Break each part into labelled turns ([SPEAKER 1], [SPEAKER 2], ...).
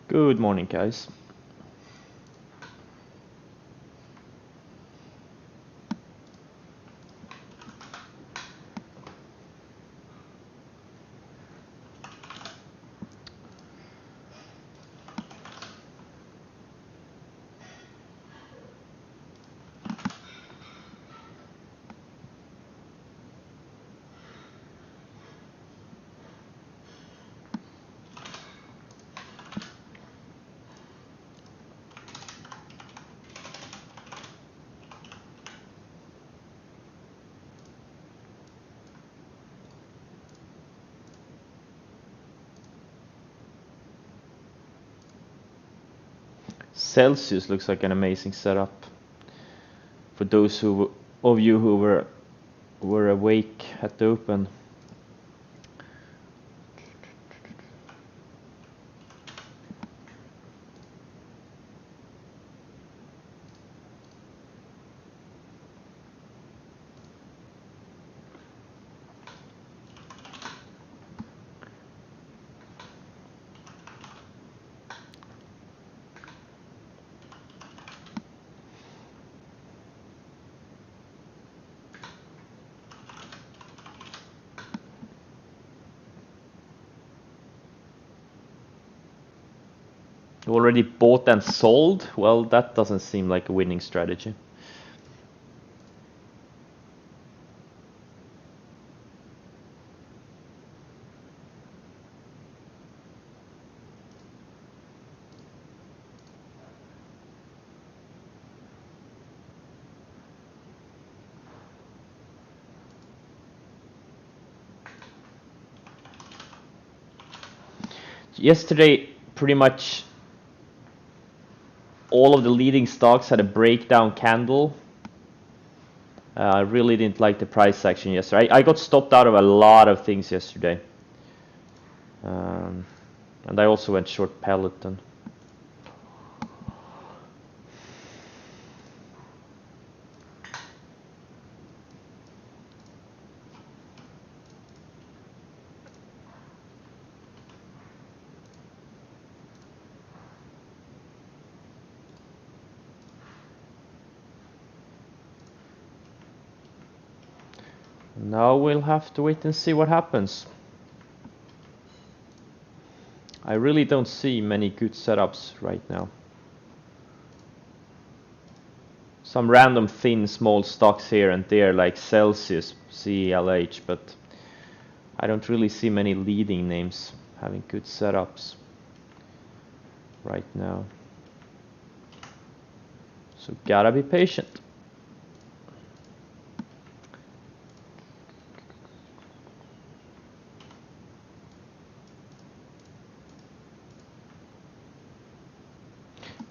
[SPEAKER 1] Good morning, guys. Celsius looks like an amazing setup. For those of you who were awake at the open. You already bought and sold? Well, that doesn't seem like a winning strategy. Yesterday, pretty much all of the leading stocks had a breakdown candle. I really didn't like the price action yesterday. I got stopped out of a lot of things yesterday. And I also went short Peloton. Now we'll have to wait and see what happens. I really don't see many good setups right now. Some random thin small stocks here and there like Celsius, CLH, but I don't really see many leading names having good setups right now. So gotta be patient.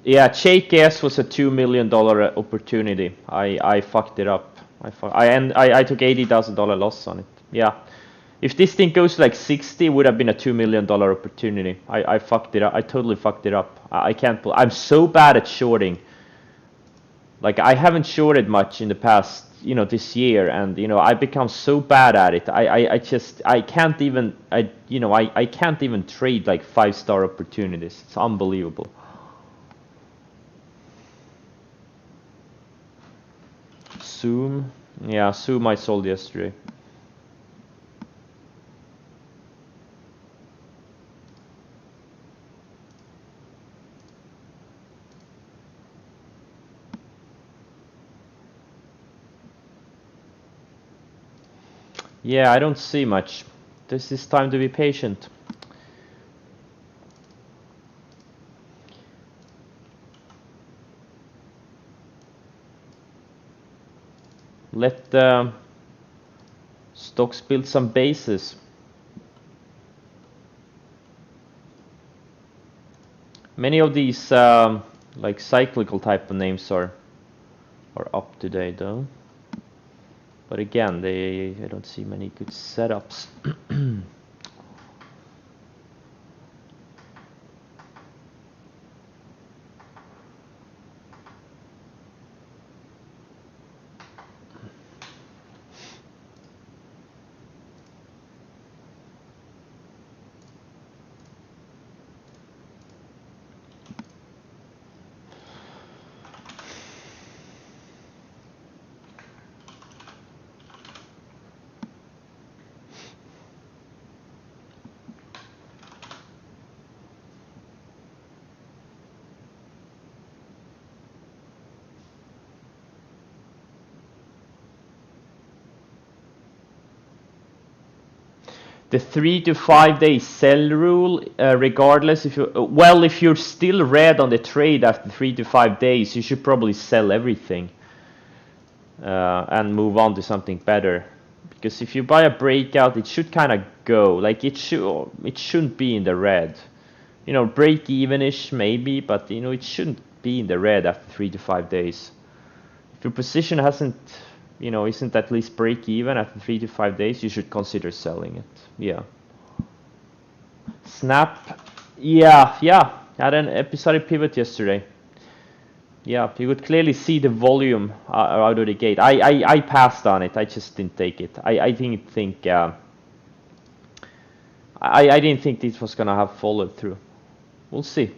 [SPEAKER 1] Yeah, Shake.S was a $2 million opportunity. I fucked it up. I took $80,000 loss on it. Yeah. If this thing goes to like 60, it would have been a $2 million opportunity. I fucked it up. I totally fucked it up. I can't. I'm so bad at shorting. Like I haven't shorted much in the past, this year, and I've become so bad at it. I can't even. I can't even trade like 5-star opportunities. It's unbelievable. Zoom. Yeah, Zoom I sold yesterday. Yeah, I don't see much. This is time to be patient. Let the stocks build some bases. Many of these like cyclical type of names are up to date though. But again, I don't see many good setups. the 3 to 5 day sell rule, regardless if you well, if you're still red on the trade after 3 to 5 days, you should probably sell everything and move on to something better. Because if you buy a breakout, it should kind of go like it shouldn't be in the red. You know, break even-ish maybe, but you know, it shouldn't be in the red after 3 to 5 days. If your position hasn't, you know, isn't at least break even after 3 to 5 days, you should consider selling it. Yeah. Snap. Yeah. Had an episodic pivot yesterday. Yeah, you could clearly see the volume out of the gate. I passed on it. I just didn't take it. I didn't think I didn't think this was gonna have followed through. We'll see.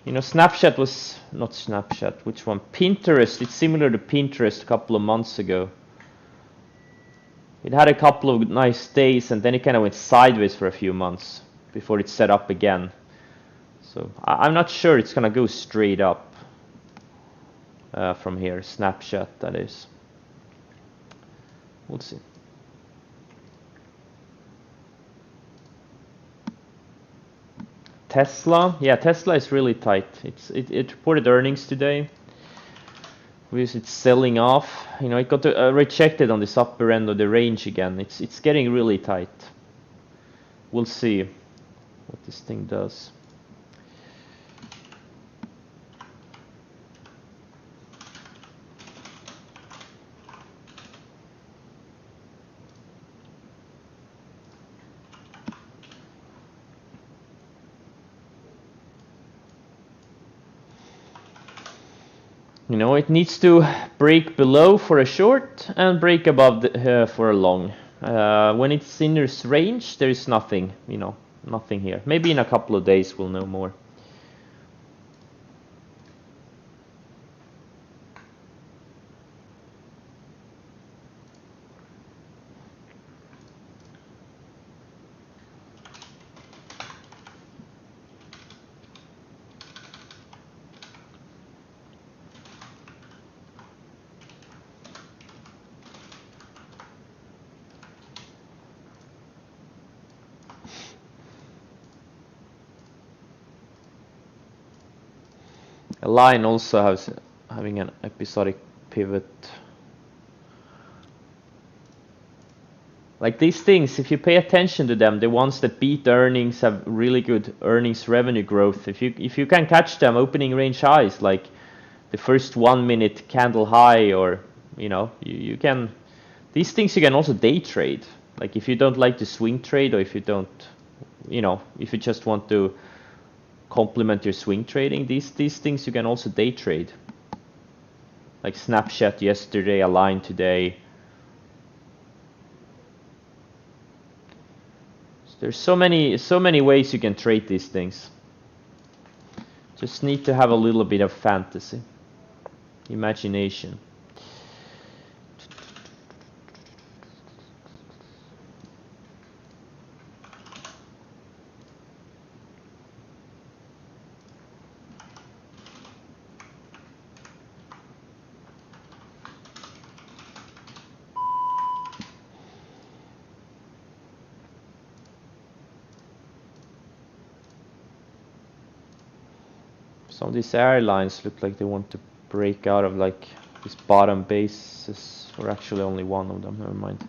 [SPEAKER 1] You know, Snapchat was not Snapchat. Which one? Pinterest. It's similar to Pinterest a couple of months ago. It had a couple of nice days, and then it kind of went sideways for a few months before it set up again. So I'm not sure it's gonna go straight up from here. Snapchat, that is. We'll see. Tesla, yeah, Tesla is really tight. It reported earnings today. Because it's selling off. You know, it got rejected on this upper end of the range again. It's getting really tight. We'll see what this thing does. You know, it needs to break below for a short and break above for a long. When it's in this range, there is nothing, you know, nothing here. Maybe in a couple of days we'll know more. Line also has having an episodic pivot. Like these things, if you pay attention to them, the ones that beat earnings have really good earnings revenue growth. If you can catch them opening range highs, like the first 1 minute candle high, or you know, you can. These things you can also day trade. Like if you don't like to swing trade, or if you don't, you know, if you just want to complement your swing trading, these things you can also day trade. Like Snapchat yesterday, Align today. So there's so many ways you can trade these things. Just need to have a little bit of fantasy, imagination. Some of these airlines look like they want to break out of like this bottom bases, or actually only one of them, never mind.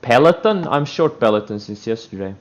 [SPEAKER 1] Peloton? I'm short Peloton since yesterday.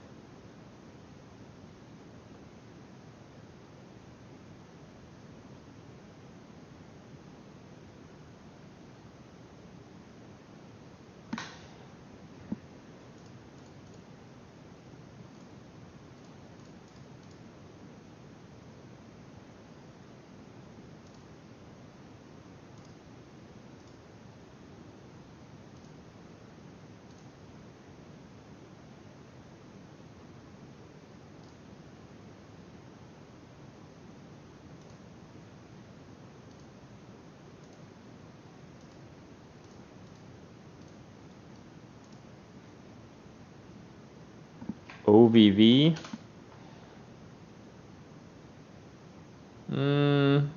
[SPEAKER 1] OVV.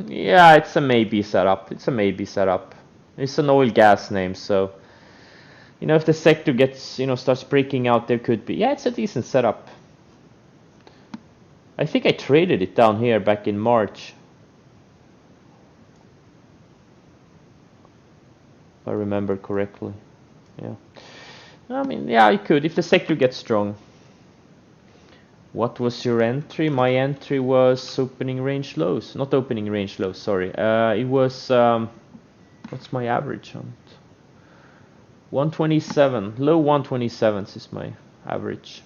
[SPEAKER 1] Yeah, it's a maybe setup. It's a maybe setup. It's an oil gas name, so if the sector gets starts breaking out, there could be. Yeah, it's a decent setup. I think I traded it down here back in March, if I remember correctly. Yeah. I mean, yeah, I could if the sector gets strong. What was your entry? My entry was opening range lows. Not opening range lows, sorry. It was, what's my average on it? 127. Low 127s is my average.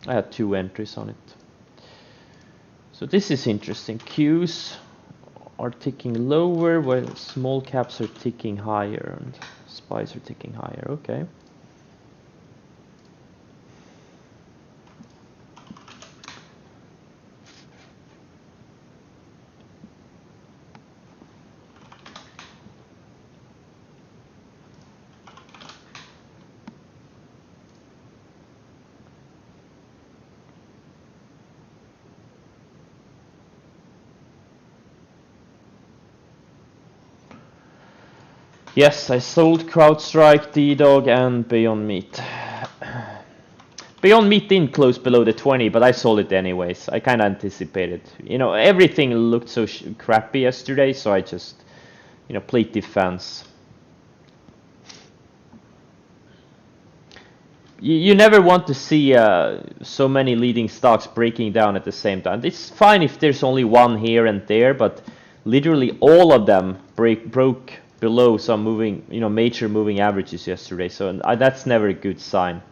[SPEAKER 1] I had 2 entries on it. So this is interesting. Qs are ticking lower while small caps are ticking higher and SPYs are ticking higher. Okay. Yes, I sold CrowdStrike, D-Dog, and Beyond Meat. Beyond Meat didn't close below the 20, but I sold it anyways. I kind of anticipated. Everything looked so crappy yesterday, so I just, played defense. You never want to see so many leading stocks breaking down at the same time. It's fine if there's only one here and there, but literally all of them broke below some major moving averages yesterday. So that's never a good sign.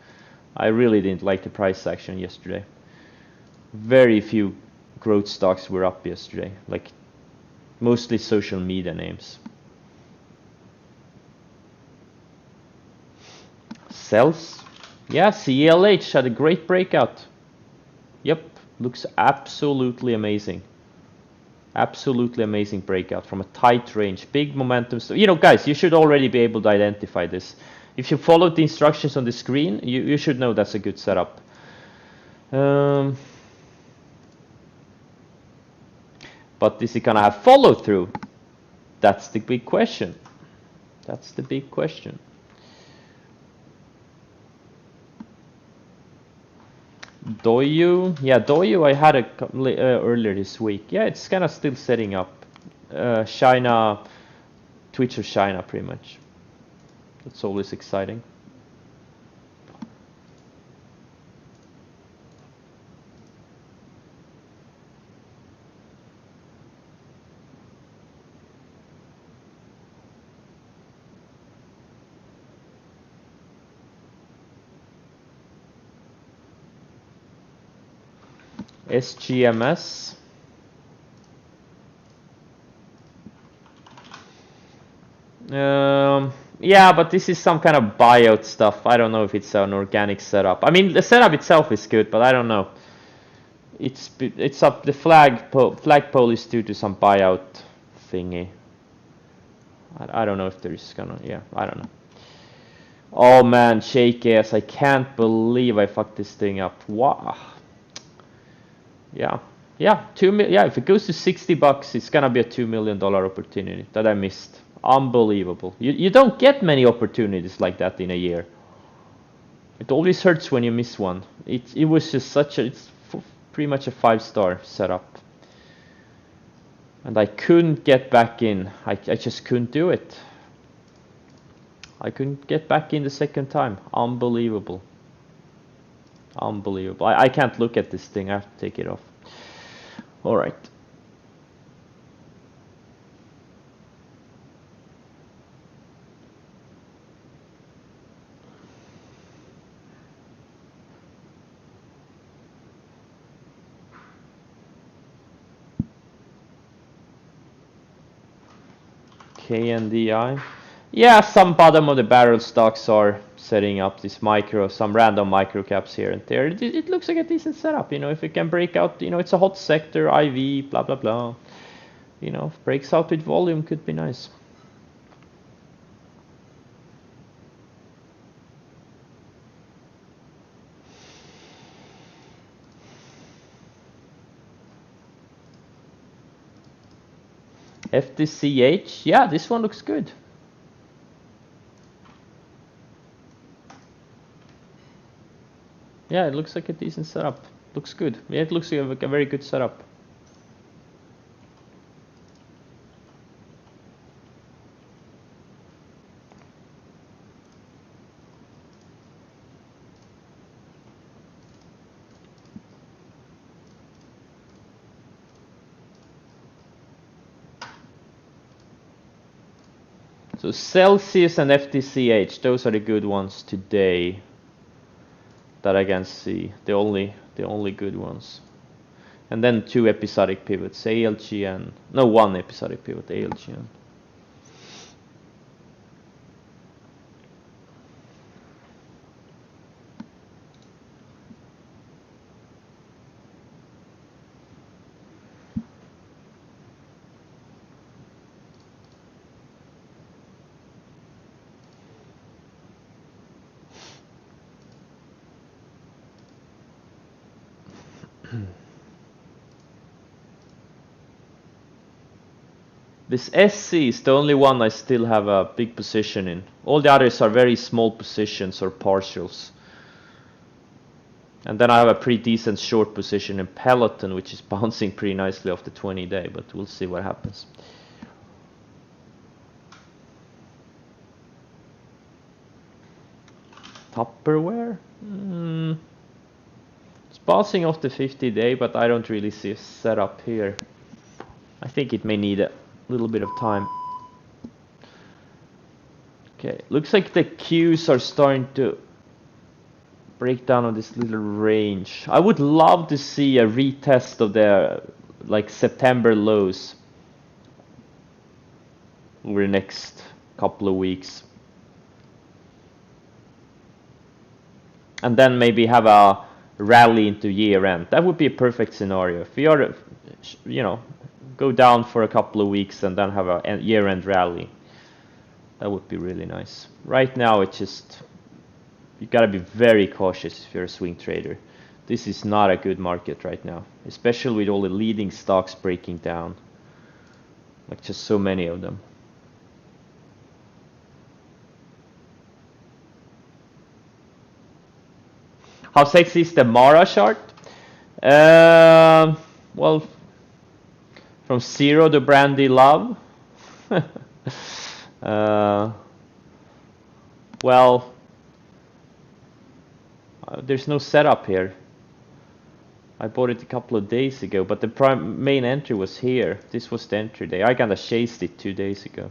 [SPEAKER 1] I really didn't like the price action yesterday. Very few growth stocks were up yesterday, like mostly social media names. Sells? Yeah, CLH had a great breakout. Yep, looks absolutely amazing. Absolutely amazing breakout from a tight range, big momentum. So, guys, you should already be able to identify this. If you followed the instructions on the screen, you should know that's a good setup. But is it gonna have follow through? That's the big question. That's the big question. Doyu, yeah, Doyu I had earlier this week. Yeah, it's kind of still setting up. China, Twitch or China, pretty much. That's always exciting. SGMS. Yeah, but this is some kind of buyout stuff. I don't know if it's an organic setup. I mean, the setup itself is good, but I don't know. It's up. The flagpole is due to some buyout thingy. I don't know if there's gonna. Yeah, I don't know. Oh man, shake ass! I can't believe I fucked this thing up. Wow. Yeah, yeah, Yeah, if it goes to $60, it's gonna be a $2 million opportunity that I missed. Unbelievable. You don't get many opportunities like that in a year. It always hurts when you miss one. It was just it's pretty much a 5-star setup. And I couldn't get back in. I just couldn't do it. I couldn't get back in the second time. Unbelievable. Unbelievable. I can't look at this thing. I have to take it off. All right. KNDI. Yeah, some bottom of the barrel stocks are setting up this some random micro caps here and there. It looks like a decent setup, if it can break out, it's a hot sector, IV, blah, blah, blah. If breaks out with volume, could be nice. FTCH, yeah, this one looks good. Yeah, it looks like a decent setup. Looks good. Yeah, it looks like a very good setup. So Celsius and FTCH, those are the good ones today that I can see. The only good ones. And then 2 episodic pivots, ALG and no, 1 episodic pivot, ALG and this SC is the only one I still have a big position in. All the others are very small positions or partials. And then I have a pretty decent short position in Peloton, which is bouncing pretty nicely off the 20-day, but we'll see what happens. Tupperware? It's bouncing off the 50-day, but I don't really see a setup here. I think it may need a little bit of time. Okay, looks like the Qs are starting to break down on this little range. I would love to see a retest of their like September lows over the next couple of weeks. And then maybe have a rally into year end. That would be a perfect scenario. If we are, you know, go down for a couple of weeks and then have a year end rally. That would be really nice. Right now, it's just, you gotta be very cautious if you're a swing trader. This is not a good market right now, especially with all the leading stocks breaking down. Like just so many of them. How sexy is the Mara chart? Well, from 0 to Brandy Love. Well, there's no setup here. I bought it a couple of days ago, but the main entry was here. This was the entry day. I kinda chased it 2 days ago.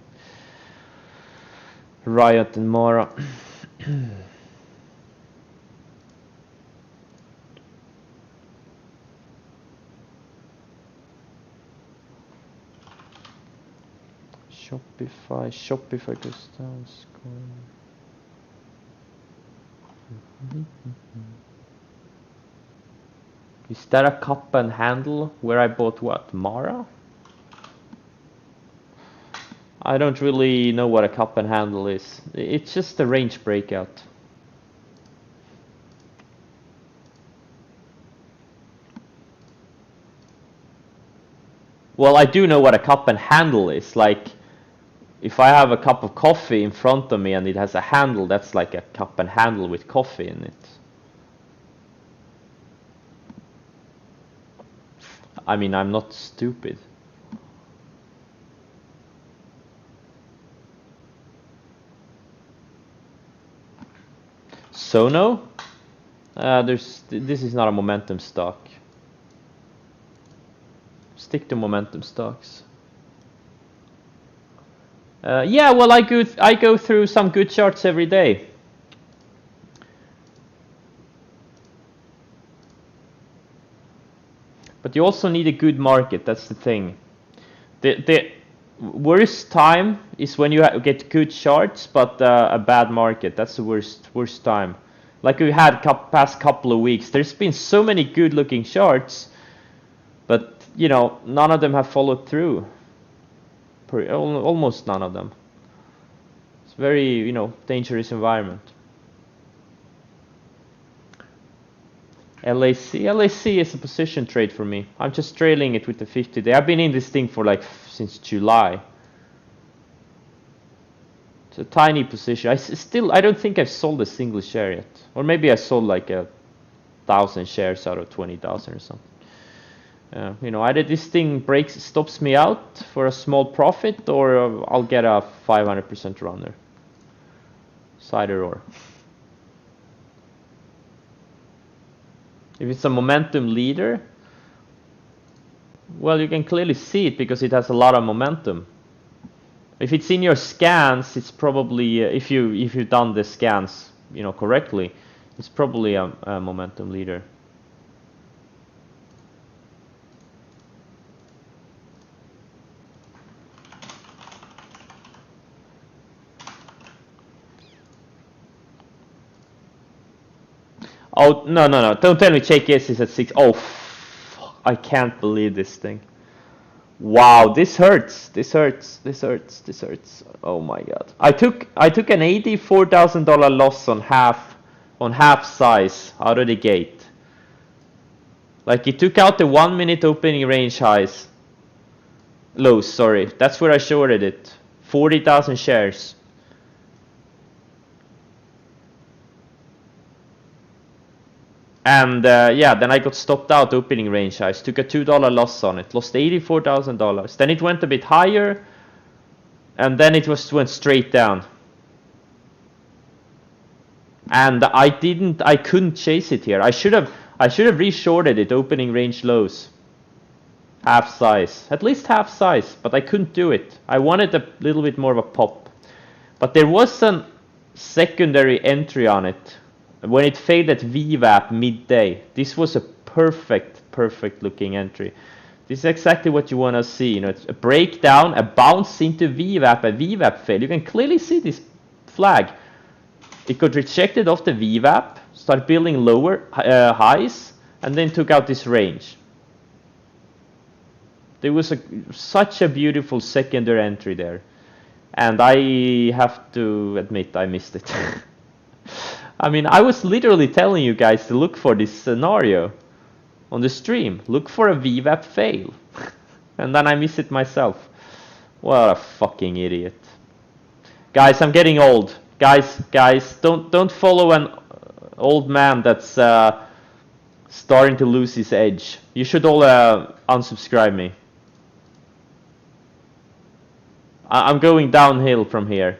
[SPEAKER 1] Riot and Mara. Shopify goes down. Is that a cup and handle where I bought what? Mara? I don't really know what a cup and handle is. It's just a range breakout. Well, I do know what a cup and handle is. Like, if I have a cup of coffee in front of me and it has a handle, that's like a cup and handle with coffee in it. I mean, I'm not stupid. Sono? This is not a momentum stock. Stick to momentum stocks. Yeah, well, I go through some good charts every day. But you also need a good market. That's the thing. The worst time is when you get good charts, but a bad market. That's the worst time. Like we had past couple of weeks. There's been so many good-looking charts, but you know, none of them have followed through. Almost none of them. It's very, you know, dangerous environment. LAC is a position trade for me. I'm just trailing it with the 50-day. I've been in this thing for like since July. It's a tiny position. I don't think I've sold a single share yet. Or maybe I sold like 1,000 shares out of 20,000 or something. You know, either this thing stops me out for a small profit, or I'll get a 500% runner. It's either or. If it's a momentum leader, well, you can clearly see it because it has a lot of momentum. If it's in your scans, it's probably if you've done the scans, you know, correctly, it's probably a momentum leader. Oh, no. Don't tell me JKS is at 6. Oh, I can't believe this thing. Wow, this hurts. This hurts. Oh my god. I took an $84,000 loss on half size out of the gate. Like, it took out the 1 minute opening range lows, sorry. That's where I shorted it. 40,000 shares. And yeah, then I got stopped out opening range highs, took a $2 loss on it, lost $84,000. Then it went a bit higher, and then it went straight down. And I couldn't chase it here. I should have reshorted it opening range lows. Half size, at least half size, but I couldn't do it. I wanted a little bit more of a pop. But there was a secondary entry on it. When it failed at VWAP midday, this was a perfect looking entry. This is exactly what you want to see. You know, it's a breakdown, a bounce into VWAP, a VWAP fail. You can clearly see this flag. It got rejected off the VWAP, started building lower highs, and then took out this range. There was such a beautiful secondary entry there, and I have to admit I missed it. I mean, I was literally telling you guys to look for this scenario on the stream. Look for a VWAP fail. And then I miss it myself. What a fucking idiot. Guys, I'm getting old. Guys, don't follow an old man that's starting to lose his edge. You should all unsubscribe me. I'm going downhill from here.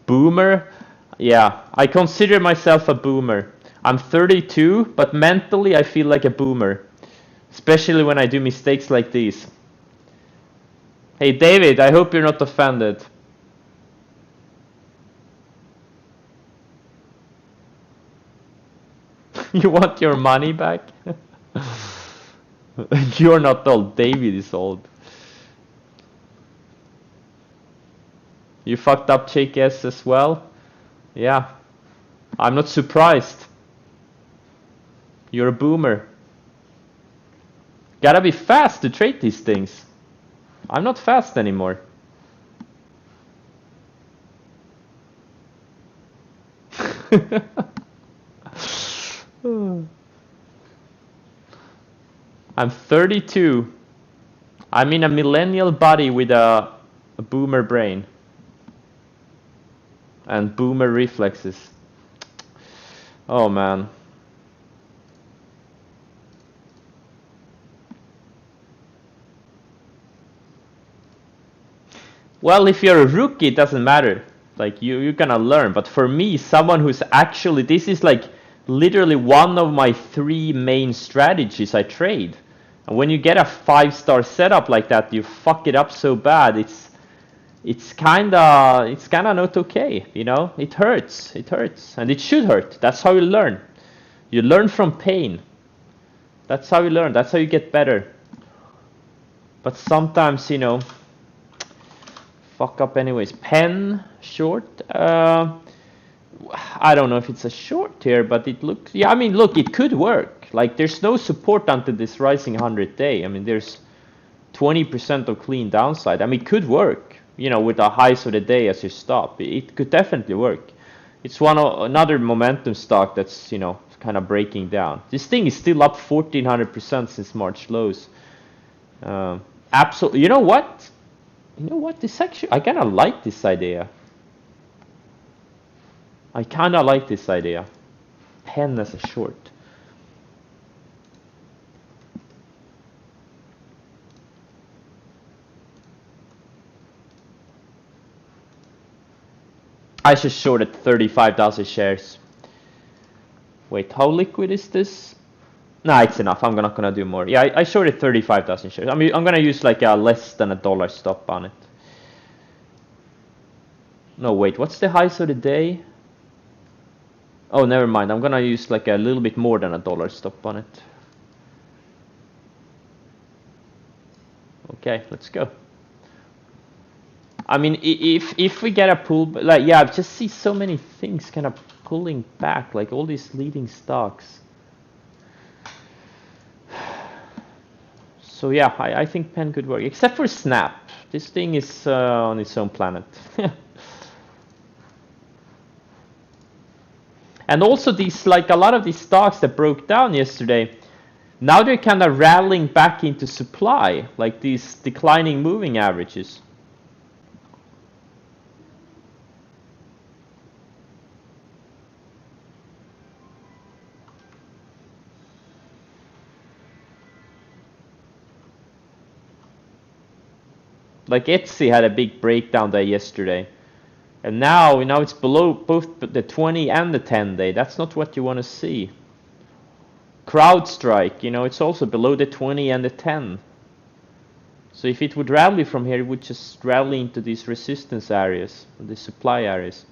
[SPEAKER 1] Boomer? Yeah, I consider myself a boomer. I'm 32, but mentally I feel like a boomer. Especially when I do mistakes like these. Hey David, I hope you're not offended. You want your money back? You're not old, David is old. You fucked up JKS as well? Yeah. I'm not surprised. You're a boomer. Gotta be fast to trade these things. I'm not fast anymore. I'm 32. I'm in a millennial body with a boomer brain. And boomer reflexes. Oh man. Well, if you're a rookie, it doesn't matter. Like, you're gonna learn. But for me, someone who's actually, this is like literally one of my 3 main strategies I trade. And when you get a 5-star setup like that, you fuck it up so bad. It's kinda not okay, you know. It hurts, and it should hurt. That's how you learn. You learn from pain. That's how you learn. That's how you get better. But sometimes, you know, fuck up anyways. Pen short. I don't know if it's a short here, but it looks. Yeah, I mean, look, it could work. Like, there's no support until this rising 100-day. I mean, there's 20% of clean downside. I mean, it could work. you know, with the highs of the day as your stop. It could definitely work. It's another momentum stock that's, you know, kind of breaking down. This thing is still up 1400% since March lows. Absolutely. You know what? You know what? This actually, I kind of like this idea. I kind of like this idea. Pen as a short. I should shorted 35,000 shares. Wait, how liquid is this? Nah, it's enough. I'm not gonna do more. Yeah, I shorted 35,000 shares. I mean, I'm gonna use like a less than $1 stop on it. No, wait, what's the highs of the day? Oh, never mind. I'm gonna use like a little bit more than $1 stop on it. Okay, let's go. I mean, if we get a pull, like, yeah, I just see so many things kind of pulling back, like all these leading stocks. So yeah, I think Pen could work, except for Snap. This thing is on its own planet. And also these, like a lot of these stocks that broke down yesterday, now they're kind of rallying back into supply, like these declining moving averages. Like Etsy had a big breakdown day yesterday. And now it's below both the 20 and the 10 day. That's not what you want to see. CrowdStrike, it's also below the 20 and the 10. So if it would rally from here, it would just rally into these resistance areas, the supply areas.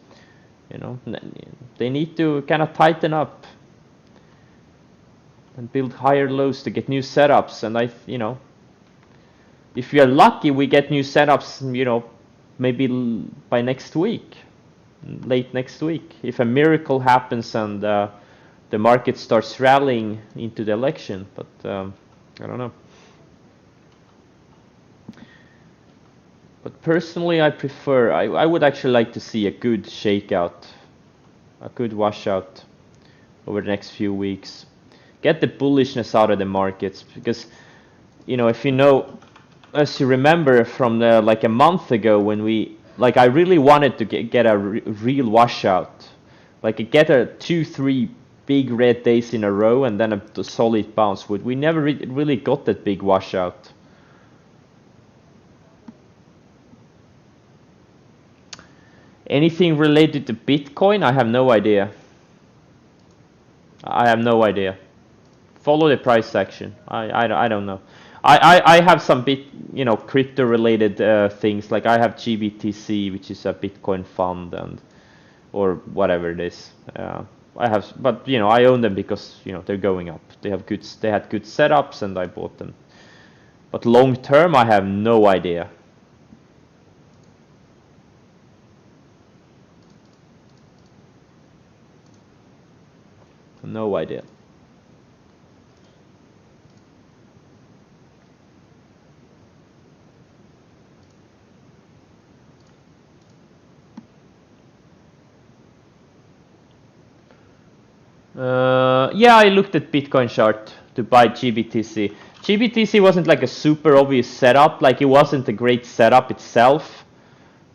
[SPEAKER 1] They need to kind of tighten up and build higher lows to get new setups. And if we are lucky, we get new setups, maybe by next week, late next week. If a miracle happens and the market starts rallying into the election, but I don't know. But personally, I prefer, I would actually like to see a good shakeout, a good washout over the next few weeks. Get the bullishness out of the markets, because, if as you remember from like a month ago when I really wanted to get a real washout, like get a 2-3 big red days in a row and then a solid bounce. We never really got that big washout. Anything related to Bitcoin? I have no idea. I have no idea. Follow the price action. I don't know. I have some crypto related things, like I have GBTC, which is a Bitcoin fund, or whatever it is. I have, but I own them because they're going up. They had good setups and I bought them. But long term, I have no idea. No idea. Yeah, I looked at Bitcoin chart to buy GBTC. GBTC wasn't like a super obvious setup, like it wasn't a great setup itself,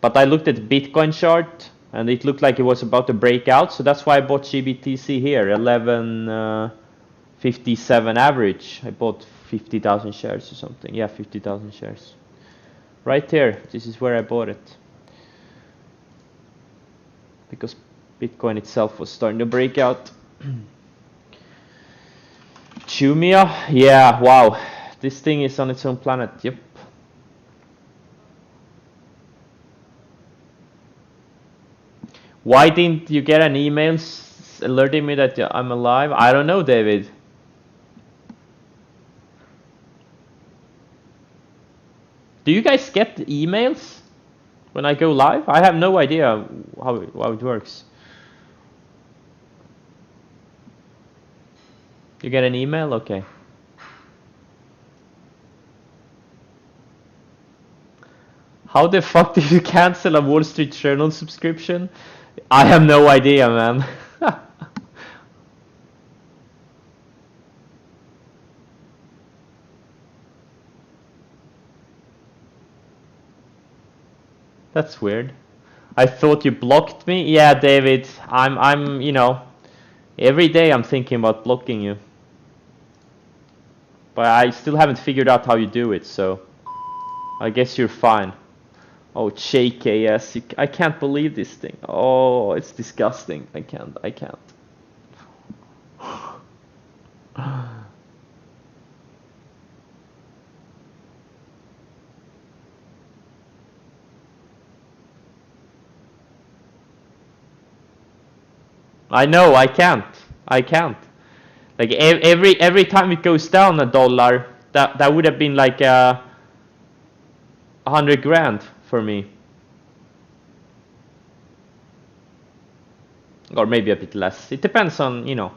[SPEAKER 1] but I looked at the Bitcoin chart and it looked like it was about to break out, so that's why I bought GBTC here, 1157 average. I bought 50,000 shares or something. Yeah, 50,000 shares. Right here, this is where I bought it. Because Bitcoin itself was starting to break out. Jumia, yeah, wow, this thing is on its own planet. Yep. Why didn't you get an email alerting me that I'm alive? I don't know, David. Do you guys get emails when I go live? I have no idea how it works. You get an email? Okay. How the fuck did you cancel a Wall Street Journal subscription? I have no idea, man. That's weird. I thought you blocked me. Yeah, David, you know, every day I'm thinking about blocking you. But I still haven't figured out how you do it, so I guess you're fine. Oh, JKS, I can't believe this thing. Oh, it's disgusting. I can't. I know, I can't. Like every time it goes down $1, that would have been like 100 grand for me. Or maybe a bit less. It depends on, you know.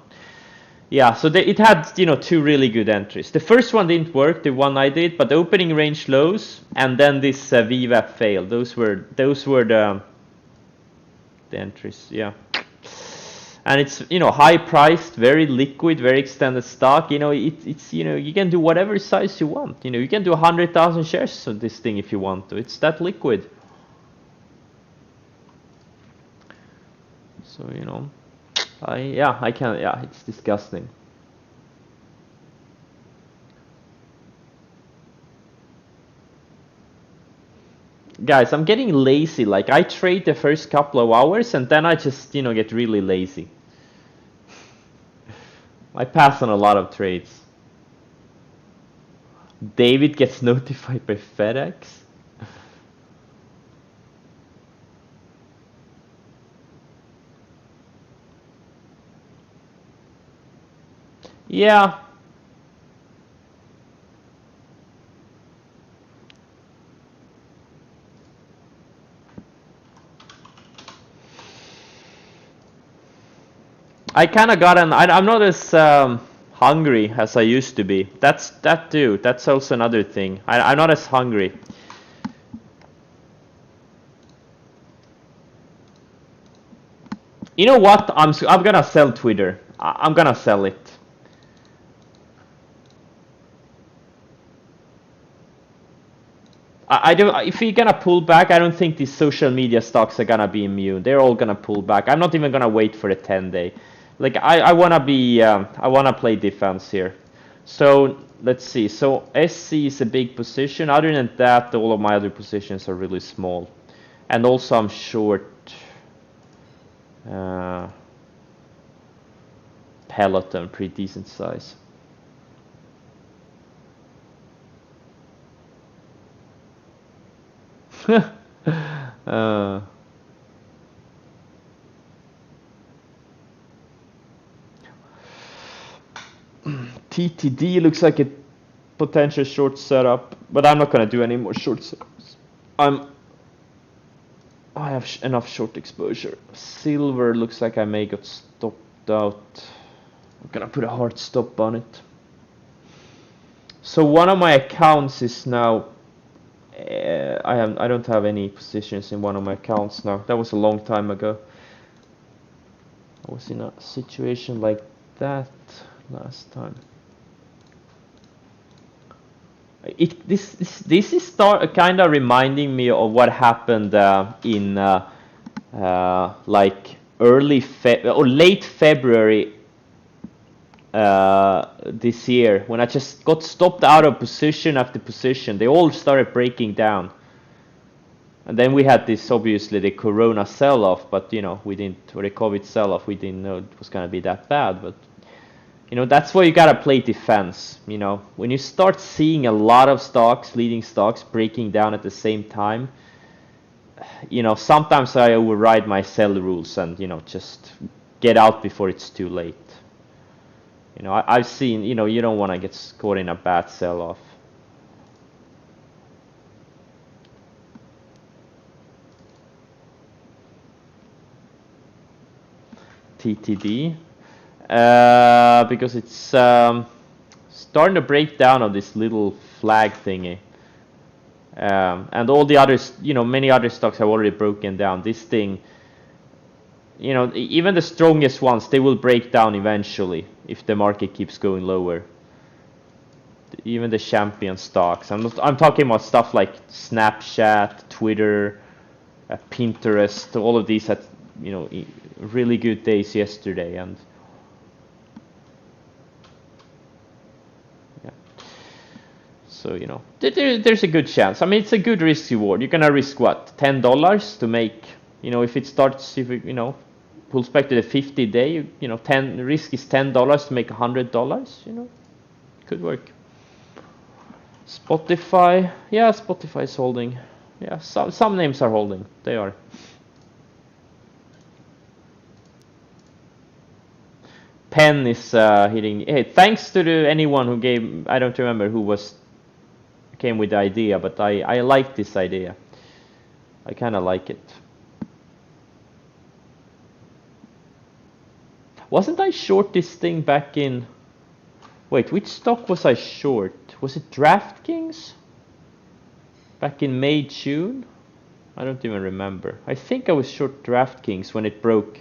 [SPEAKER 1] Yeah, so it had, you know, 2 really good entries. The first one didn't work, the one I did, but the opening range lows and then this VWAP failed. Those were the entries, yeah. And it's, you know, high priced, very liquid, very extended stock. You know, it's you know, you can do whatever size you want. You know, you can do 100,000 shares of this thing if you want to. It's that liquid. So, you know, I can't, yeah, it's disgusting. Guys, I'm getting lazy. Like, I trade the first couple of hours and then I just, you know, get really lazy. I pass on a lot of trades. David gets notified by FedEx. Yeah. I kind of got I'm not as hungry as I used to be. That's also another thing. I'm not as hungry. You know what? I'm gonna sell Twitter. I'm gonna sell it. I do. If you're gonna pull back, I don't think these social media stocks are gonna be immune. They're all gonna pull back. I'm not even gonna wait for the 10-day. Like I wanna be. I wanna play defense here. So let's see. So SC is a big position. Other than that, all of my other positions are really small, and also I'm short. Peloton, pretty decent size. TTD looks like a potential short setup, but I'm not gonna do any more short setups. I have enough short exposure. Silver looks like I may got stopped out. I'm gonna put a hard stop on it. So one of my accounts is now. I don't have any positions in one of my accounts now. That was a long time ago. I was in a situation like that last time. This is kind of reminding me of what happened in like late February this year, when I just got stopped out of position after position. They all started breaking down, and then we had this, obviously, the Corona sell-off, but you know, or the COVID sell-off, we didn't know it was gonna be that bad. But you know, that's why you gotta play defense. You know, when you start seeing a lot of stocks, leading stocks, breaking down at the same time, you know, sometimes I override my sell rules and, you know, just get out before it's too late. You know, I've seen, you know, you don't want to get caught in a bad sell-off. TTD. Because it's starting to break down on this little flag thingy. And all the others, you know, many other stocks have already broken down. This thing, you know, even the strongest ones, they will break down eventually if the market keeps going lower. Even the champion stocks. I'm talking about stuff like Snapchat, Twitter, Pinterest. All of these had, you know, really good days yesterday, and yeah. So, you know, there's a good chance. I mean, it's a good risk reward. You're gonna risk what, $10 to make, you know, if it starts, if it, you know, pulls back to the 50-day, you know, risk is $10 to make $100. You know, could work. Spotify, yeah, Spotify is holding. Yeah, some names are holding. They are. Penn is hitting. Hey, thanks to anyone who gave. I don't remember who came with the idea, but I like this idea. I kind of like it. Wasn't I short this thing back in? Wait, which stock was I short? Was it DraftKings? Back in May, June? I don't even remember. I think I was short DraftKings when it broke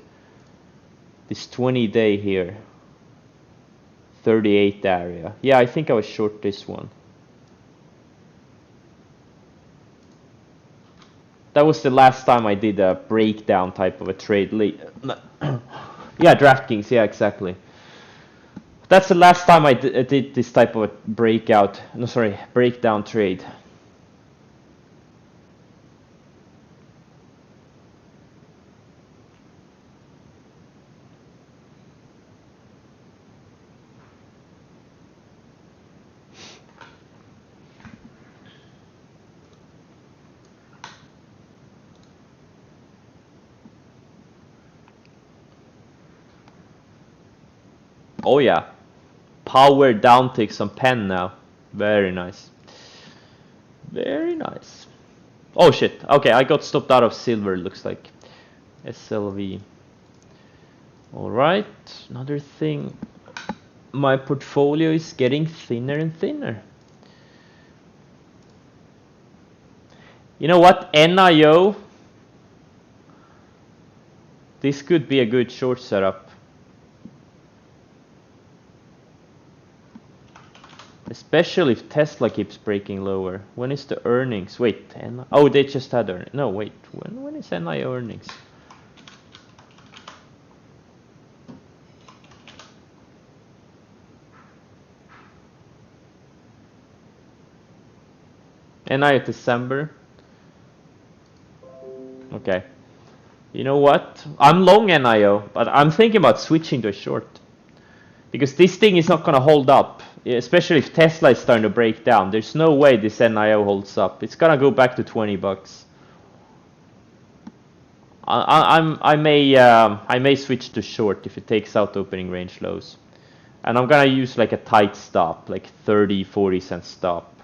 [SPEAKER 1] this 20-day here. 38 area. Yeah, I think I was short this one. That was the last time I did a breakdown type of a trade. Yeah, DraftKings, yeah, exactly. That's the last time I did this type of a breakdown trade. Oh yeah, power downticks on Penn now. Very nice. Very nice. Oh shit. Okay, I got stopped out of silver, looks like. SLV. Alright, another thing. My portfolio is getting thinner and thinner. You know what? NIO. This could be a good short setup. Especially if Tesla keeps breaking lower. When is the earnings? Wait, oh, they just had earnings. No, wait, when is NIO earnings? NIO December. Okay. You know what? I'm long NIO, but I'm thinking about switching to a short. Because this thing is not going to hold up. Especially if Tesla is starting to break down. There's no way this NIO holds up. It's going to go back to 20 bucks. I may switch to short if it takes out opening range lows. And I'm going to use like a tight stop, like 30-40 cent stop.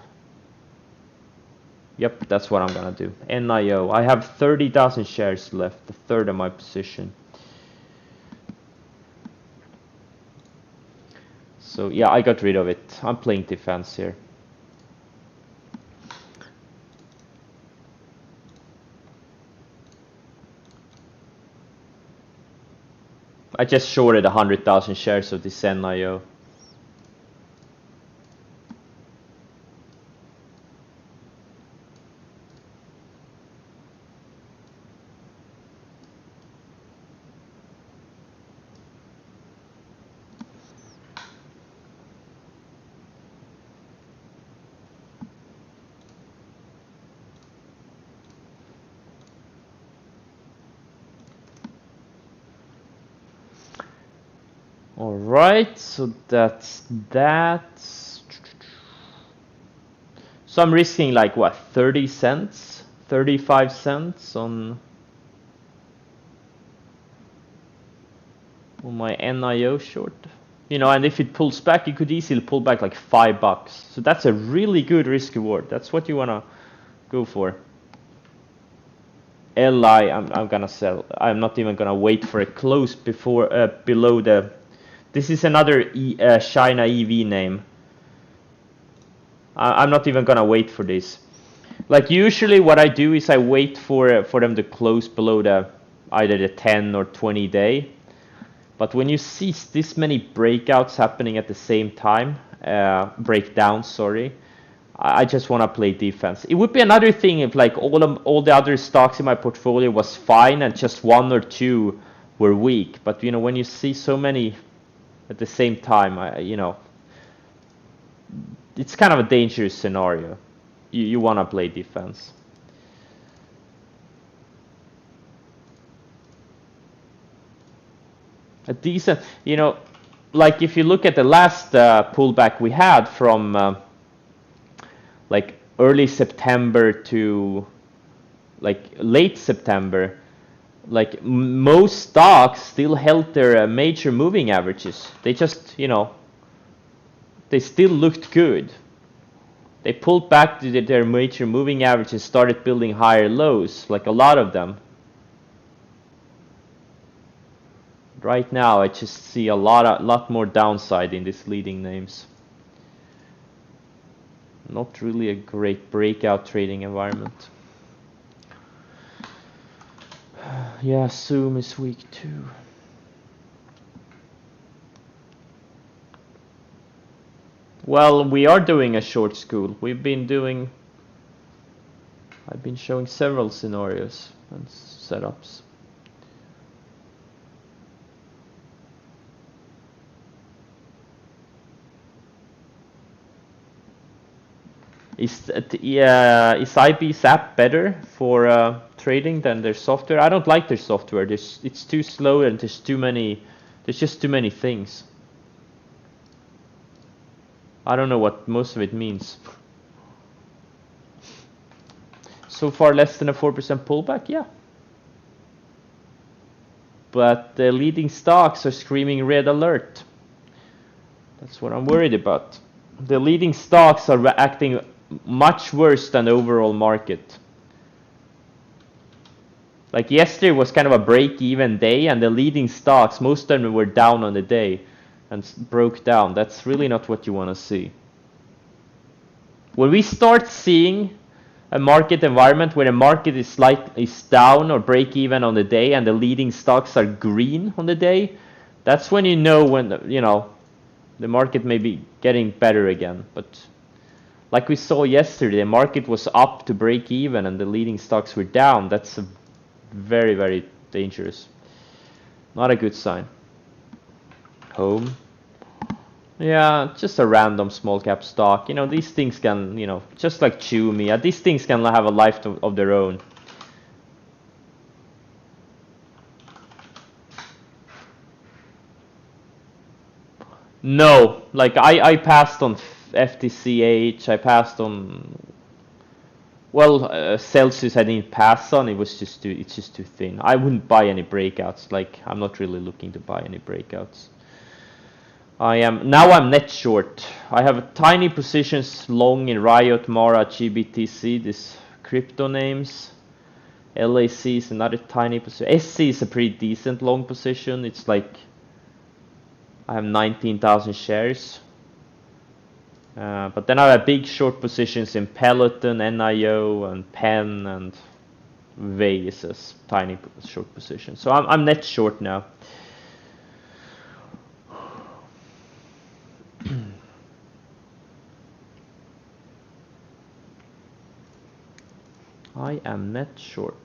[SPEAKER 1] Yep, that's what I'm going to do. NIO. I have 30,000 shares left, a third of my position. So yeah, I got rid of it. I'm playing defense here. I just shorted 100,000 shares of this NIO. Alright, so that's that. So I'm risking like what, 30 cents? 35 cents on my NIO short. You know, and if it pulls back, it could easily pull back like $5. So that's a really good risk reward. That's what you wanna go for. LI, I'm gonna sell. I'm not even gonna wait for a close before below the. This is another China EV name. I'm not even gonna wait for this. Like usually what I do is I wait for them to close below the either the 10 or 20 day. But when you see this many breakouts happening at the same time, breakdowns, sorry, I just want to play defense. It would be another thing if like all the other stocks in my portfolio was fine and just one or two were weak. But you know, when you see so many at the same time, you know, it's kind of a dangerous scenario. You want to play defense. A decent, you know, like if you look at the last pullback we had from like early September to like late September, like most stocks still held their major moving averages. They just, you know, they still looked good. They pulled back to their major moving averages, started building higher lows, like a lot of them. Right now, I just see a lot more downside in these leading names. Not really a great breakout trading environment. Yeah, Zoom is weak too. Well, we are doing a short school. I've been showing several scenarios and setups. Is IB's app better for trading than their software? I don't like their software. It's too slow and there's just too many things. I don't know what most of it means. So far less than a 4% pullback, yeah. But the leading stocks are screaming red alert. That's what I'm worried about. The leading stocks are acting much worse than the overall market. Like yesterday was kind of a break-even day, and the leading stocks, most of them were down on the day and broke down. That's really not what you want to see. When we start seeing a market environment where the market is down or break even on the day and the leading stocks are green on the day, that's when you know when the market may be getting better again. But like we saw yesterday, the market was up to break even and the leading stocks were down. That's very, very dangerous. Not a good sign. Home. Yeah, just a random small cap stock. You know, these things can, just like Chumi, these things can have a life of their own. No, like I passed on FTCH, I passed on, well, Celsius I didn't pass on, it's just too thin. I wouldn't buy any breakouts, like I'm not really looking to buy any breakouts. Now I'm net short. I have tiny positions long in Riot, Mara, GBTC, these crypto names. LAC is another tiny position. SC is a pretty decent long position. It's like I have 19,000 shares. But then I have big short positions in Peloton, NIO, and Penn, and Vegas as tiny short positions. So I'm net short now. I am net short.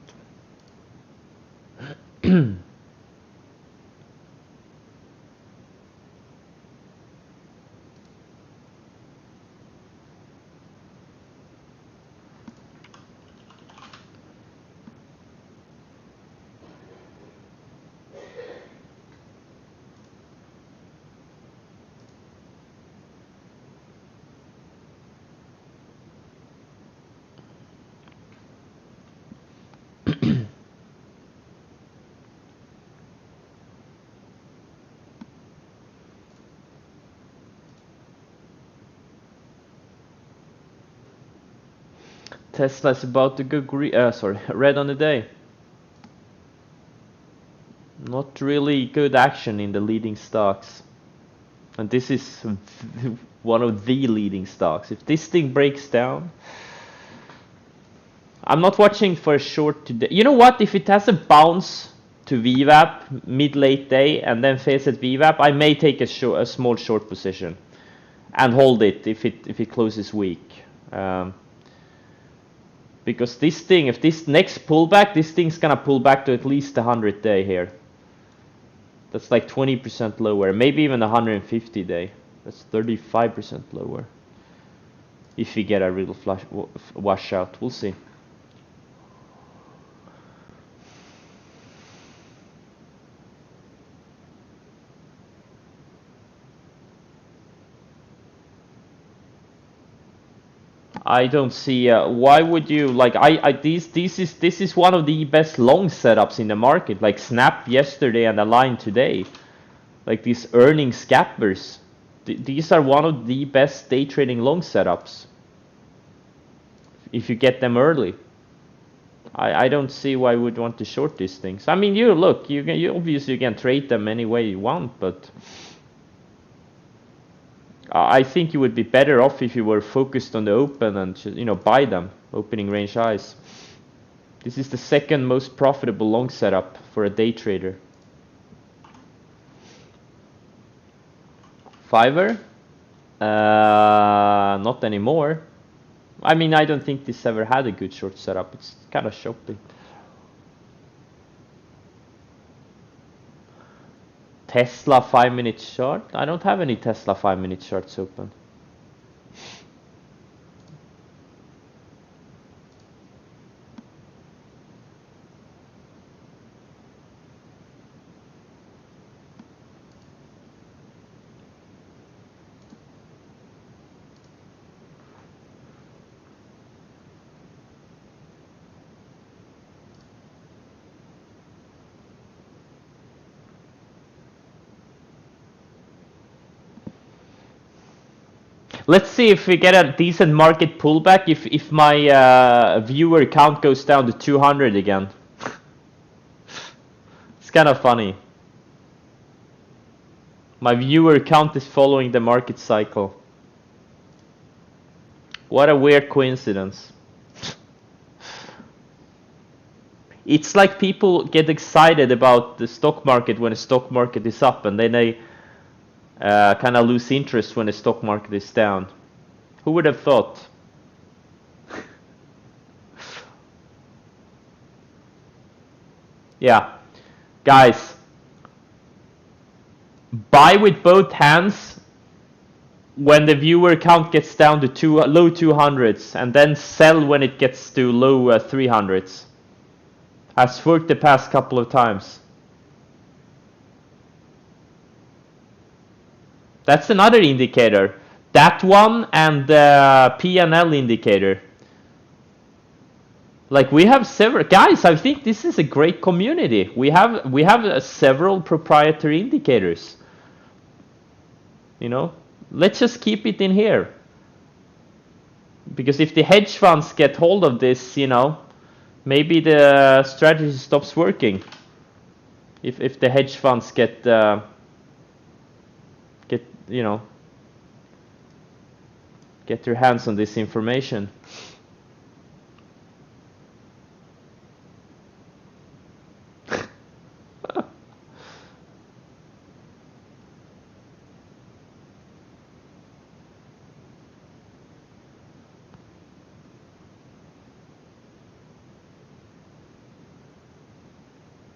[SPEAKER 1] Tesla is about to go red on the day. Not really good action in the leading stocks. And this is one of the leading stocks. If this thing breaks down, I'm not watching for a short today. You know what? If it has a bounce to VWAP mid-late day and then fails at VWAP, I may take a small short position and hold it if it closes weak. Because this thing, if this next pullback, this thing's gonna pull back to at least 100 day here. That's like 20% lower, maybe even 150 day. That's 35% lower. If we get a real washout, we'll see. I don't see why would you like this is one of the best long setups in the market, like Snap yesterday and Align today, like these earnings gappers. These are one of the best day trading long setups if you get them early. I don't see why you would want to short these things. I mean, you obviously can trade them any way you want, but I think you would be better off if you were focused on the open and buy them, opening range highs. This is the second most profitable long setup for a day trader. Fiverr? Not anymore. I mean, I don't think this ever had a good short setup. It's kind of choppy. Tesla 5-minute chart? I don't have any Tesla 5-minute charts open. Let's see if we get a decent market pullback if my viewer count goes down to 200 again. It's kind of funny. My viewer count is following the market cycle. What a weird coincidence. It's like people get excited about the stock market when the stock market is up, and then they kind of lose interest when the stock market is down. Who would have thought? Yeah, guys, buy with both hands when the viewer count gets down to low 200s, and then sell when it gets to low 300s. Has worked the past couple of times. That's another indicator. That one and the P&L indicator. Like, we have several guys. I think this is a great community. We have several proprietary indicators. Let's just keep it in here. Because if the hedge funds get hold of this, maybe the strategy stops working. If the hedge funds get their hands on this information.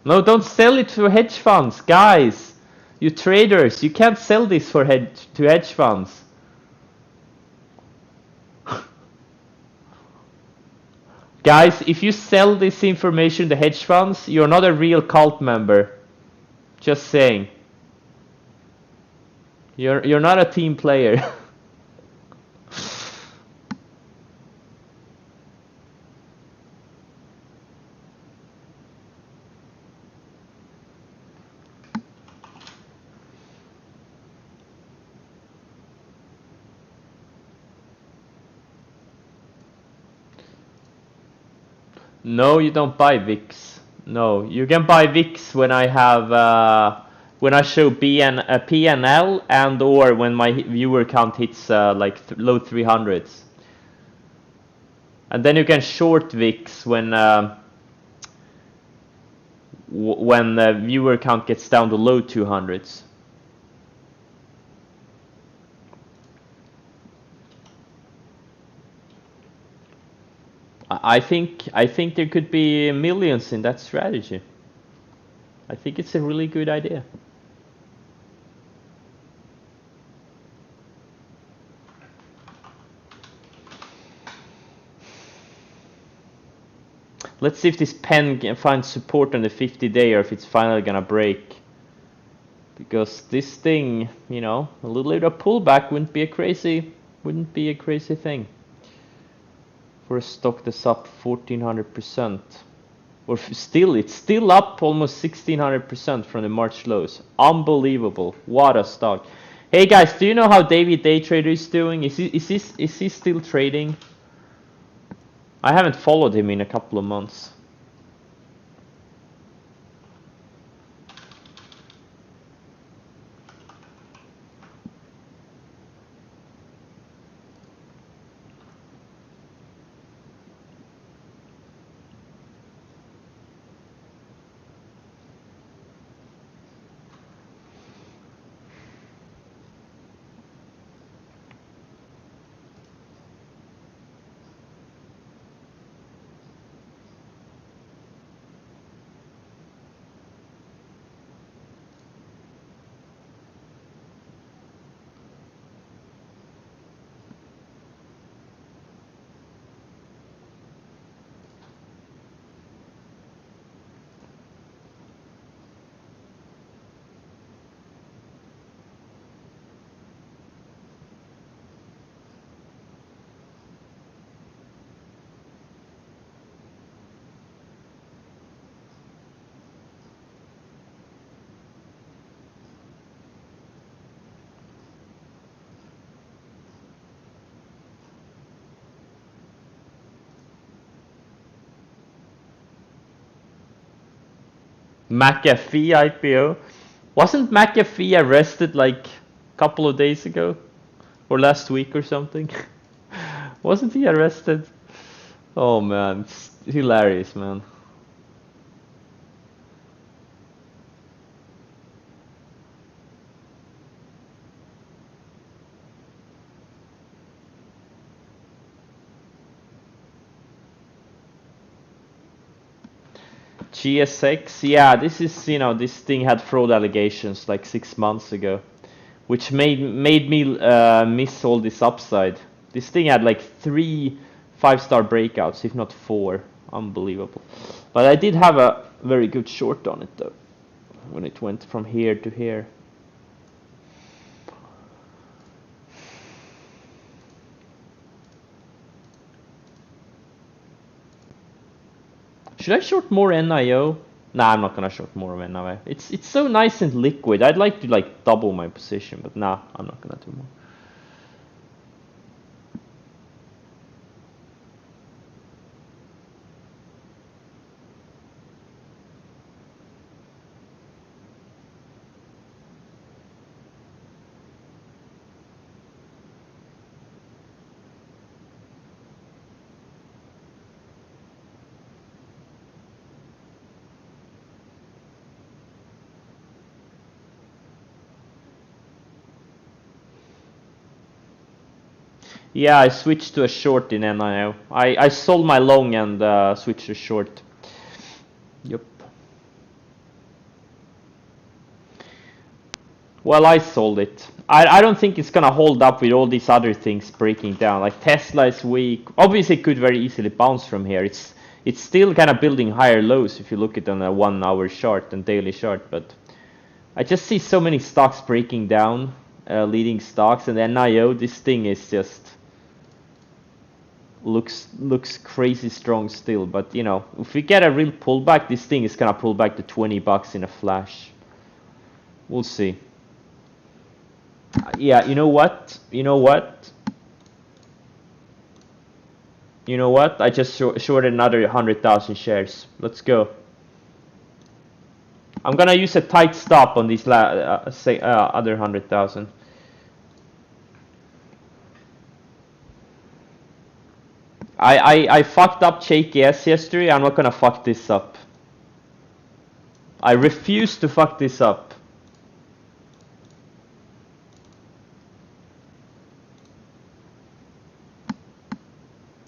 [SPEAKER 1] No, don't sell it to hedge funds, guys. You traders, you can't sell this to hedge funds. Guys, if you sell this information to hedge funds, you're not a real cult member. Just saying. You're not a team player. No, you don't buy VIX. No, you can buy VIX when I have when I show P&L and or when my viewer count hits like low 300s. And then you can short VIX when the viewer count gets down to low 200s. I think there could be millions in that strategy. I think it's a really good idea. Let's see if this pen can find support on the 50-day or if it's finally gonna break. Because this thing, you know, a little bit of pullback wouldn't be a crazy thing. For a stock that's up 1400%. Or still, it's still up almost 1600% from the March lows. Unbelievable. What a stock. Hey guys, do you know how David Day Trader is doing? Is he still trading? I haven't followed him in a couple of months. McAfee IPO. Wasn't McAfee arrested like a couple of days ago? Or last week or something? Wasn't he arrested? Oh man, it's hilarious, man. GSX, yeah, this is, you know, this thing had fraud allegations like 6 months ago, which made me miss all this upside. This thing had like 3 5-star breakouts, if not 4. Unbelievable. But I did have a very good short on it though, when it went from here to here. Should I short more NIO? Nah, I'm not gonna short more of NIO. It's so nice and liquid. I'd like to like double my position, but nah, I'm not gonna do more. Yeah, I switched to a short in NIO. I sold my long and switched to short. Yep. Well, I sold it. I don't think it's gonna hold up with all these other things breaking down. Like Tesla is weak. Obviously, it could very easily bounce from here. It's still kind of building higher lows if you look at it on a 1-hour chart and daily chart. But I just see so many stocks breaking down, leading stocks, and the NIO. This thing is just looks crazy strong still. But you know, if we get a real pullback, this thing is gonna pull back to $20 in a flash. We'll see. Yeah, you know what? I just shorted another 100,000 shares. Let's go. I'm gonna use a tight stop on these other 100,000. I fucked up JKS yesterday. I'm not gonna fuck this up. I refuse to fuck this up.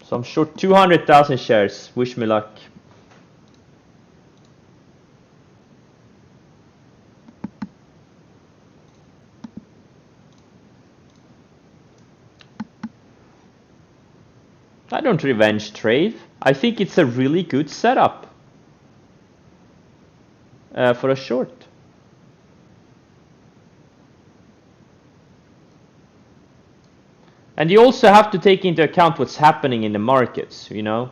[SPEAKER 1] So I'm short 200,000 shares. Wish me luck. I don't revenge trade. I think it's a really good setup for a short. And you also have to take into account what's happening in the markets, you know.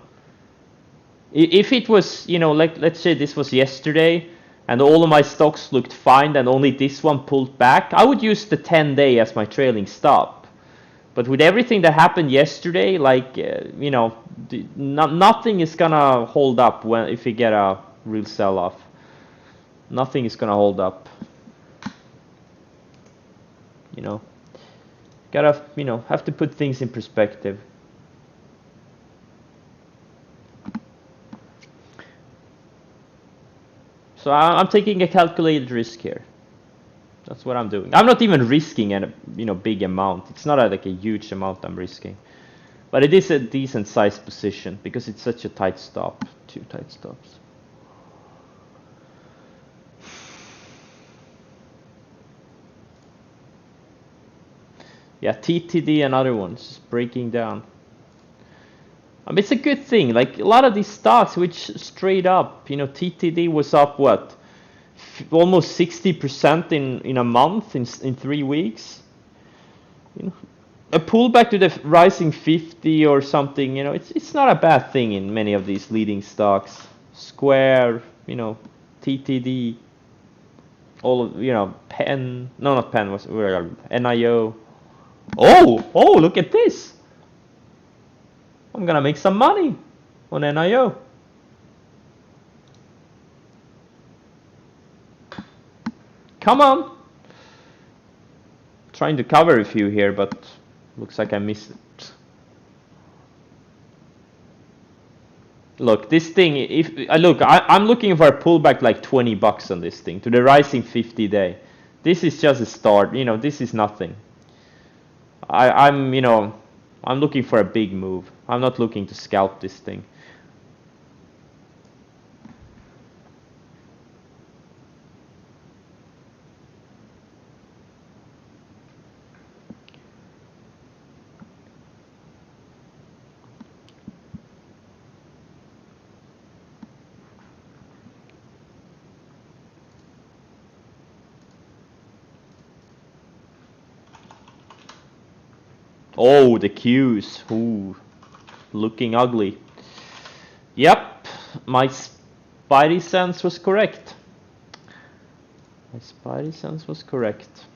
[SPEAKER 1] If it was, you know, like let's say this was yesterday and all of my stocks looked fine and only this one pulled back, I would use the 10-day as my trailing stop. But with everything that happened yesterday, like, you know, nothing is gonna hold up when if you get a real sell-off. Nothing is gonna hold up. You know, gotta, you know, have to put things in perspective. So I'm taking a calculated risk here. That's what I'm doing. I'm not even risking a, you know, big amount. It's not like a huge amount I'm risking. But it is a decent sized position because it's such a tight stop. 2 tight stops. Yeah, TTD and other ones breaking down. I mean, it's a good thing. Like a lot of these stocks, which straight up, you know, TTD was up what, almost 60% in a month, in 3 weeks. You know, a pullback to the rising 50 or something. You know, it's not a bad thing in many of these leading stocks. Square, you know, TTD, all of, you know, Penn. No, not Penn. Was NIO. Oh, look at this. I'm gonna make some money on NIO. Come on. Trying to cover a few here, but looks like I missed it. Look, this thing, if I'm looking for a pullback like 20 bucks on this thing to the rising 50-day. This is just a start, you know, this is nothing. I'm, you know, I'm looking for a big move. I'm not looking to scalp this thing. Oh, the Qs. Ooh, looking ugly. Yep, my spidey sense was correct. My spidey sense was correct.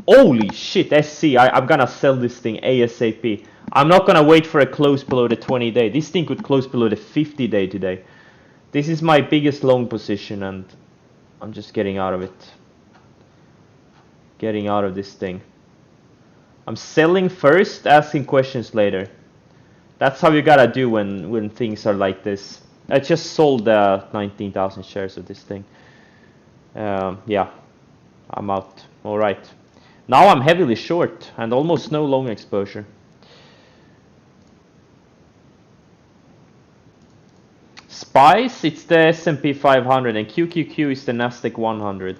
[SPEAKER 1] Holy shit, SC, I'm gonna sell this thing ASAP. I'm not gonna wait for a close below the 20-day. This thing could close below the 50-day today. This is my biggest long position and I'm just getting out of it. Getting out of this thing. I'm selling first, asking questions later. That's how you gotta do when things are like this. I just sold 19,000 shares of this thing. Yeah, I'm out. Alright. Now I'm heavily short and almost no long exposure. SPICE, it's the S&P 500 and QQQ is the Nasdaq 100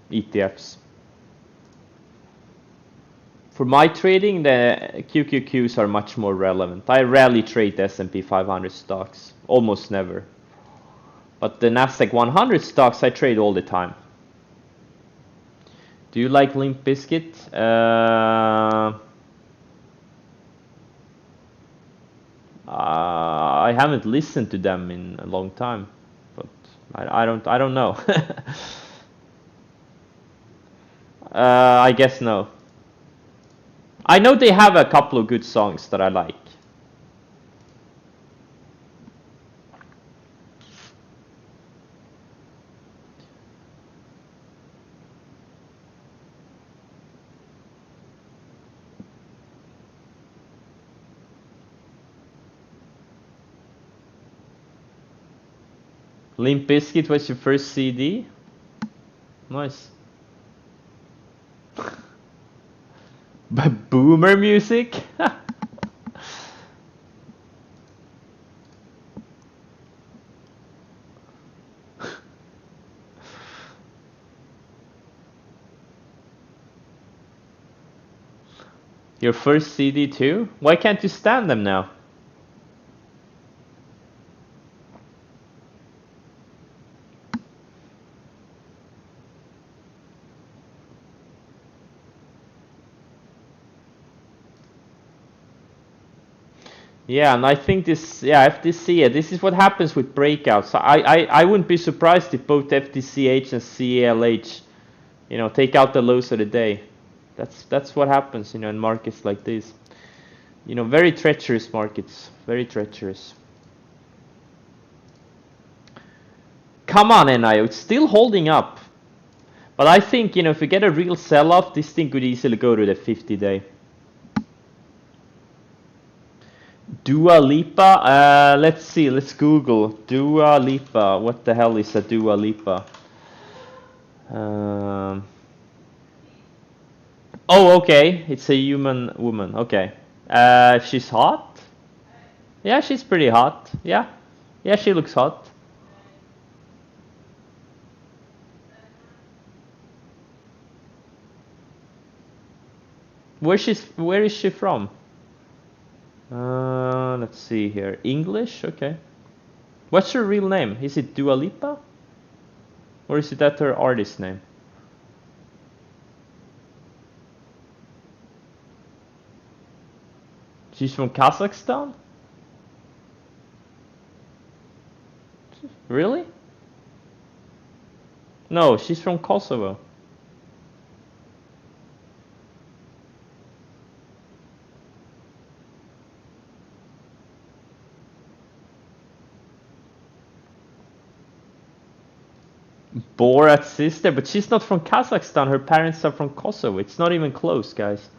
[SPEAKER 1] ETFs. For my trading, the QQQs are much more relevant. I rarely trade the S&P 500 stocks, almost never. But the Nasdaq 100 stocks I trade all the time. Do you like Limp Bizkit? I haven't listened to them in a long time, but I don't know. I guess no. I know they have a couple of good songs that I like. Limp Bizkit was your first CD? Nice. But boomer music? Your first CD too? Why can't you stand them now? Yeah, and I think this, yeah, FTC, yeah, this is what happens with breakouts. I wouldn't be surprised if both FTCH and CALH, you know, take out the lows of the day. That's what happens, you know, in markets like this. You know, very treacherous markets, very treacherous. Come on, NIO, it's still holding up. But I think, you know, if we get a real sell-off, this thing could easily go to the 50-day. Dua Lipa, let's see, let's Google. Dua Lipa, what the hell is a Dua Lipa? Oh, okay, it's a human woman, okay. She's hot? Yeah, she's pretty hot, yeah. Yeah, she looks hot. Where is she from? Let's see here. English? Okay. What's her real name? Is it Dua Lipa? Or is it that her artist name? She's from Kazakhstan? Really? No, she's from Kosovo. Borat's sister, but she's not from Kazakhstan. Her parents are from Kosovo. It's not even close, guys.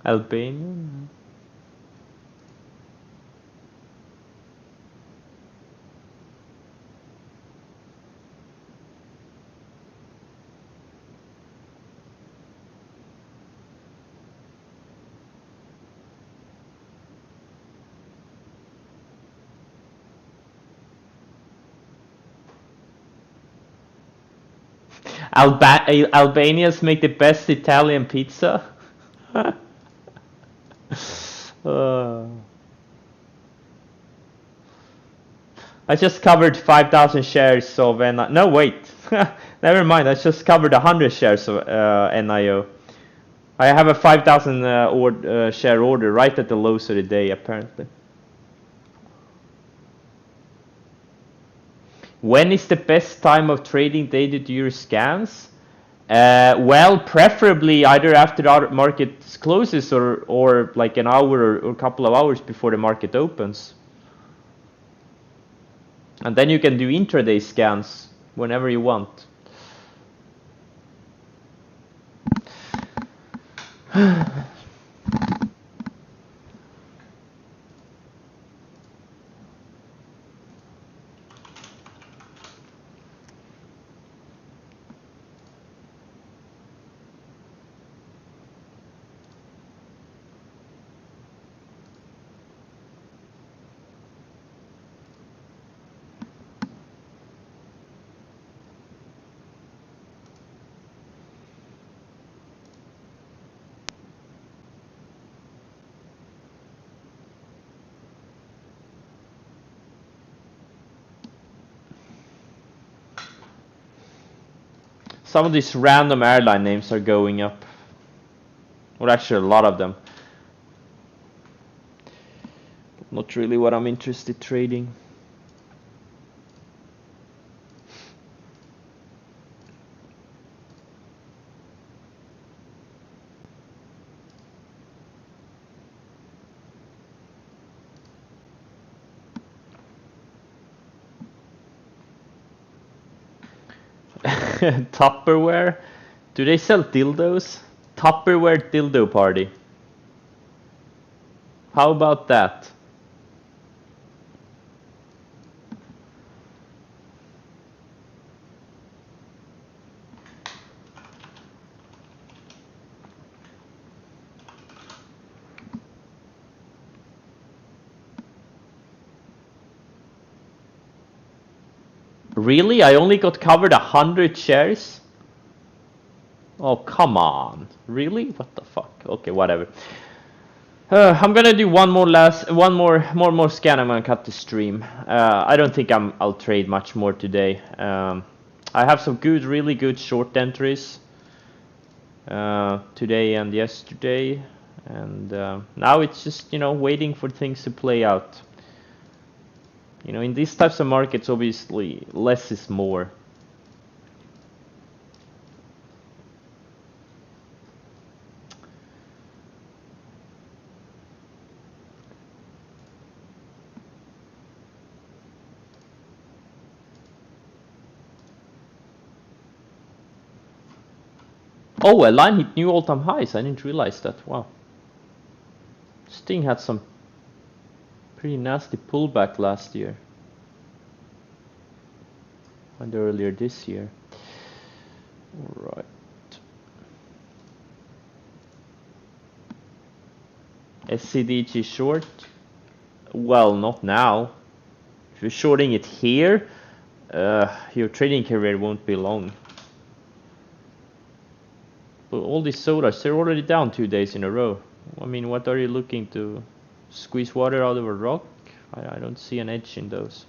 [SPEAKER 1] Albanian? Albanians make the best Italian pizza? I just covered 5,000 shares of NIO. No, wait. Never mind. I just covered 100 shares of NIO. I have a 5,000 share order right at the lows of the day, apparently. When is the best time of trading day to do your scans? Well, preferably either after the market closes or like an hour or a couple of hours before the market opens. And then you can do intraday scans whenever you want. Some of these random airline names are going up. Or actually a lot of them. Not really what I'm interested in trading. Tupperware. Do they sell dildos? Tupperware dildo party. How about that? Really? I only got covered 100 shares? Oh, come on. Really? What the fuck? Okay, whatever. I'm gonna do one more scan. I'm gonna cut the stream. I don't think I'll trade much more today. I have some really good short entries today and yesterday, and now it's just, you know, waiting for things to play out. You know, in these types of markets, obviously, less is more. Oh, Align hit new all-time highs. I didn't realize that. Wow. Sting had some pretty nasty pullback last year. And earlier this year. Alright. SCDG short? Well, not now. If you're shorting it here, your trading career won't be long. But all these sodas, they're already down 2 days in a row. I mean, what are you looking to squeeze water out of a rock? I don't see an edge in those.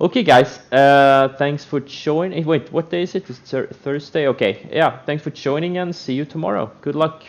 [SPEAKER 1] Okay, guys, thanks for joining. Wait, what day is it? It's Thursday? Okay, yeah, thanks for joining and see you tomorrow. Good luck.